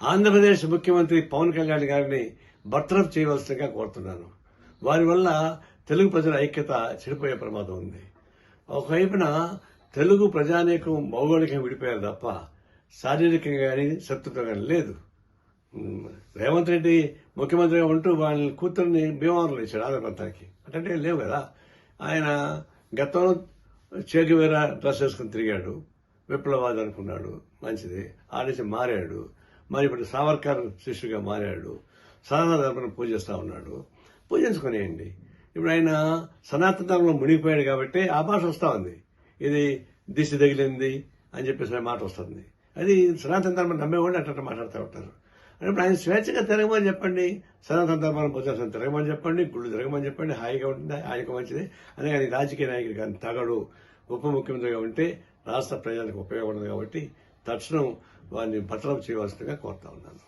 ఆంధ్రప్రదేశ్ ముఖ్యమంత్రి పవన్ కళ్యాణ్ గారిని బర్తరఫ్ చేయవలసిందిగా కోరుతున్నాను. వారి వల్ల తెలుగు ప్రజల ఐక్యత చెడిపోయే ప్రమాదం ఉంది. ఒకవైపున తెలుగు ప్రజానీకం భౌగోళికంగా విడిపోయారు తప్ప శారీరకంగా కానీ శత్రుత్వం కానీ లేదు. రేవంత్ రెడ్డి ముఖ్యమంత్రిగా ఉంటూ వాళ్ళ కూతుర్ని భీమవరంలో ఇచ్చాడు ఆంధ్రప్రదేశ్కి. అంటే లేవు కదా. ఆయన గతంలో చేగువేరా డ్రెస్ వేసుకుని తిరిగాడు, విప్లవాది అనుకున్నాడు, మంచిది. ఆడేసి మారాడు. మరి ఇప్పుడు సావర్కర్ శిష్యుగా మారాడు. సనాతన ధర్మను పూజిస్తా ఉన్నాడు. పూజించుకునేయండి. ఇప్పుడు ఆయన సనాతన ధర్మంలో మునిగిపోయాడు కాబట్టి ఆ భాష వస్తా ఉంది. ఇది దిశ తగిలింది అని చెప్పేసి మాట వస్తుంది. అది సనాతన ధర్మం నమ్మేవాళ్ళు అట్లా మాట్లాడుతూ ఉంటారు. ఇప్పుడు ఆయన స్వేచ్ఛగా తిరగమని చెప్పండి, సనాతన ధర్మాన్ని పూజాల్సిన తిరగమని చెప్పండి, గుళ్ళు తిరగమని చెప్పండి, హాయిగా ఉంటుంది, ఆయనకు మంచిది. అదే కానీ రాజకీయ నాయకుడు కానీ తగడు ఉప ముఖ్యమంత్రిగా ఉంటే రాష్ట్ర ప్రజలకు ఉపయోగపడదు కాబట్టి తక్షణం వారిని బర్తరఫ్ చేయవలసిందిగా కోరుతా ఉన్నాను.